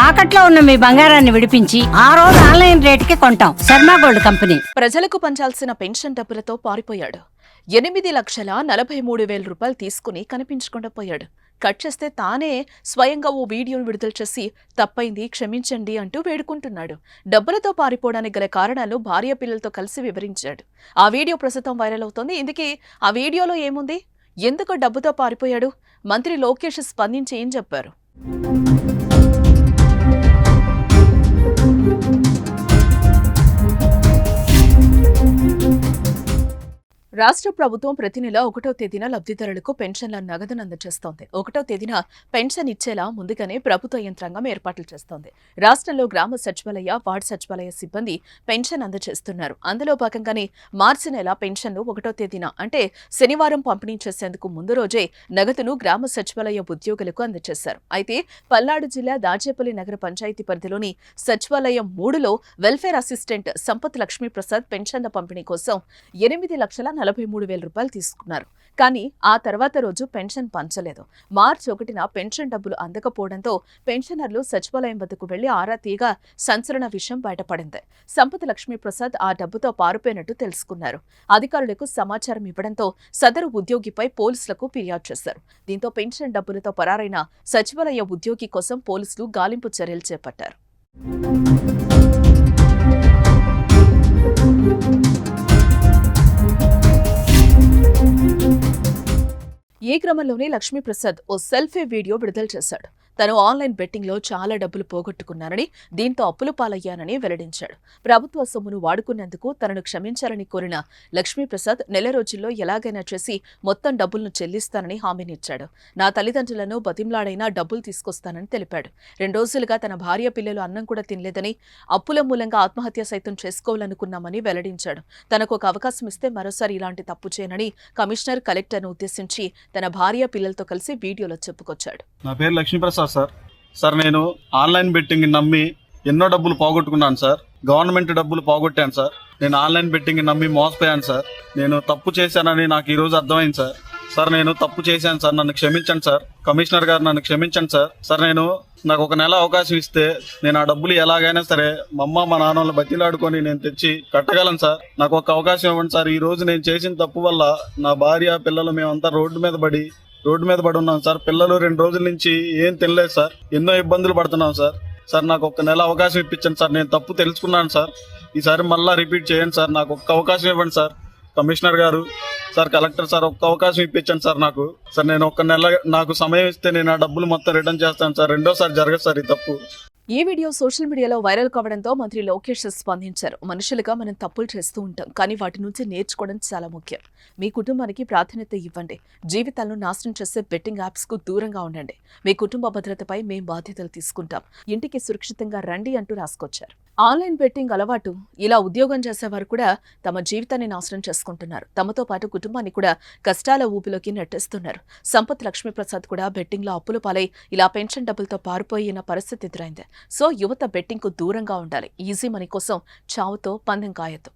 తాకట్లో ఉన్న మీ బంగారాన్ని విడిపించి ఆ రోజు ఆన్లైన్ రేటుకి కొంటాం. Sharma gold company. ప్రజలకు పంచాల్సిన పెన్షన్ డబ్బులతో పారిపోయాడు. 8,43,000 రూపాయలు తీసుకుని కనిపించకుండా పోయాడు. కట్ చేస్తే తానే స్వయంగా ఓ వీడియోను విడుదల చేసి తప్పైంది క్షమించండి అంటూ వేడుకుంటున్నాడు. డబ్బులతో పారిపోవడానికి గల కారణాలు భార్య పిల్లలతో కలిసి వివరించాడు. ఆ వీడియో ప్రస్తుతం వైరల్ అవుతోంది. ఇందుకే ఆ వీడియోలో ఏముంది, ఎందుకు డబ్బుతో పారిపోయాడు, మంత్రి లోకేష్ స్పందించి ఏం చెప్పారు? రాష్ట్ర ప్రభుత్వం ప్రతి నెల 1వ తేదీన లబ్ధిదారులకు పెన్షన్ల నగదును అందజేస్తోంది. 1వ తేదీన పెన్షన్ ఇచ్చేలా ముందుగానే ప్రభుత్వ యంత్రాంగం ఏర్పాట్లు చేస్తోంది. రాష్ట్రంలో గ్రామ సచివాలయ, వార్డు సచివాలయ సిబ్బంది పెన్షన్ అందజేస్తున్నారు. అందులో భాగంగానే మార్చి నెల పెన్షన్ను 1వ తేదీన అంటే శనివారం పంపిణీ చేసేందుకు ముందు రోజే నగదును గ్రామ సచివాలయ ఉద్యోగులకు అందజేశారు. అయితే పల్నాడు జిల్లా దాచేపల్లి నగర పంచాయతీ పరిధిలోని సచివాలయం 3లో వెల్ఫేర్ అసిస్టెంట్ సంపత్ లక్ష్మీప్రసాద్ పెన్షన్ల పంపిణీ కోసం 8,43,000 రూపాయలు తీసుకున్నారు. కానీ ఆ తర్వాత రోజు పెన్షన్ పంచలేదు. మార్చి 1న పెన్షన్ డబ్బులు అందకపోవడంతో పెన్షనర్లు సచివాలయం వద్దకు వెళ్లి ఆరా తీయగా సంచలన విషయం బయటపడింది. సంపత్ లక్ష్మీప్రసాద్ ఆ డబ్బుతో పారిపోయినట్టు తెలుసుకున్నారు. అధికారులకు సమాచారం ఇవ్వడంతో సదరు ఉద్యోగిపై పోలీసులకు ఫిర్యాదు చేశారు. దీంతో పెన్షన్ డబ్బులతో పరారైన సచివాలయ ఉద్యోగి కోసం పోలీసులు గాలింపు చర్యలు చేపట్టారు. ఈ క్రమంలోనే లక్ష్మీప్రసాద్ ఓ సెల్ఫీ వీడియో విడుదల చేశాడు. తను ఆన్లైన్ బెట్టింగ్లో చాలా డబ్బులు పోగొట్టుకున్నానని, దీంతో అప్పులు పాలయ్యానని వెల్లడించాడు. ప్రభుత్వ సొమ్మును వాడుకున్నందుకు తనను క్షమించాలని కోరిన లక్ష్మీప్రసాద్ నెల రోజుల్లో ఎలాగైనా చేసి మొత్తం డబ్బులను చెల్లిస్తానని హామీనిచ్చాడు. నా తల్లిదండ్రులను బతింలాడైనా డబ్బులు తీసుకొస్తానని తెలిపాడు. 2 రోజులుగా తన భార్య పిల్లలు అన్నం కూడా తినలేదని, అప్పుల మూలంగా ఆత్మహత్య సైతం చేసుకోవాలనుకున్నామని వెల్లడించాడు. తనకు ఒక అవకాశం ఇస్తే మరోసారి ఇలాంటి తప్పు చేయనని కమిషనర్, కలెక్టర్ను ఉద్దేశించి తన భార్య పిల్లలతో కలిసి వీడియోలో చెప్పుకొచ్చాడు. నా పేరు లక్ష్మీప్రసాద్ సార్ నేను ఆన్లైన్ బెట్టింగ్ నమ్మి ఎన్నో డబ్బులు పోగొట్టుకున్నాను సార్. గవర్నమెంట్ డబ్బులు పోగొట్టాను సార్. నేను ఆన్లైన్ బెట్టింగ్ నమ్మి మోసపోయాను సార్. నేను తప్పు చేశానని నాకు ఈ రోజు అర్థమైంది సార్. నేను తప్పు చేశాను సార్, నన్ను క్షమించండి సార్. కమిషనర్ గారు నన్ను క్షమించండి సార్. నాకు 1 నెల అవకాశం ఇస్తే నేను ఆ డబ్బులు ఎలాగైనా సరే మా అమ్మ మా నాన్నలు బతిలాడుకొని నేను తెచ్చి కట్టగలను సార్. నాకు ఒక అవకాశం ఇవ్వండి సార్. ఈ రోజు నేను చేసిన తప్పు వల్ల నా భార్య పిల్లలు మేమంతా రోడ్డు మీద పడి ఉన్నాం సార్. పిల్లలు 2 రోజుల నుంచి ఏం తినలేదు సార్. ఎన్నో ఇబ్బందులు పడుతున్నాం సార్. నాకు 1 నెల అవకాశం ఇప్పించండి సార్. నేను తప్పు తెలుసుకున్నాను సార్. ఈసారి మళ్ళా రిపీట్ చేయండి సార్. నాకు ఒక్క అవకాశం ఇవ్వండి సార్. కమిషనర్ గారు సార్, కలెక్టర్ సార్, ఒక్క అవకాశం ఇప్పించండి సార్ నాకు. సార్ నేను 1 నెల నాకు సమయం ఇస్తే నేను ఆ డబ్బులు మొత్తం రిటర్న్ చేస్తాను సార్. రెండోసారి జరగదు సార్ ఈ తప్పు. ఈ వీడియో సోషల్ మీడియాలో వైరల్ కావడంతో మంత్రి లోకేష్ స్పందించారు. మనుషులుగా మనం తప్పులు చేస్తూ ఉంటాం, కానీ వాటి నుంచి నేర్చుకోవడం చాలా ముఖ్యం. మీ కుటుంబానికి ప్రాధాన్యత ఇవ్వండి. జీవితాలను నాశనం చేసే బెట్టింగ్ యాప్స్ కు దూరంగా ఉండండి. మీ కుటుంబ భద్రతపై మేం బాధ్యతలు తీసుకుంటాం. ఇంటికి సురక్షితంగా రండి అంటూ రాసుకొచ్చారు. ఆన్లైన్ బెట్టింగ్ అలవాటు ఇలా ఉద్యోగం చేసేవారు కూడా తమ జీవితాన్ని నాశనం చేసుకుంటున్నారు. తమతో పాటు కుటుంబాన్ని కూడా కష్టాల ఊపిలోకి నెట్టేస్తున్నారు. సంపత్ లక్ష్మీప్రసాద్ కూడా బెట్టింగ్ లో అప్పులు పాలై ఇలా పెన్షన్ డబ్బులతో పారిపోయిన పరిస్థితి ఎదురైంది. సో యువత బెట్టింగ్ కు దూరంగా ఉండాలి. ఈజీ మనీ కోసం చావుతో పందెం కాయొద్దు.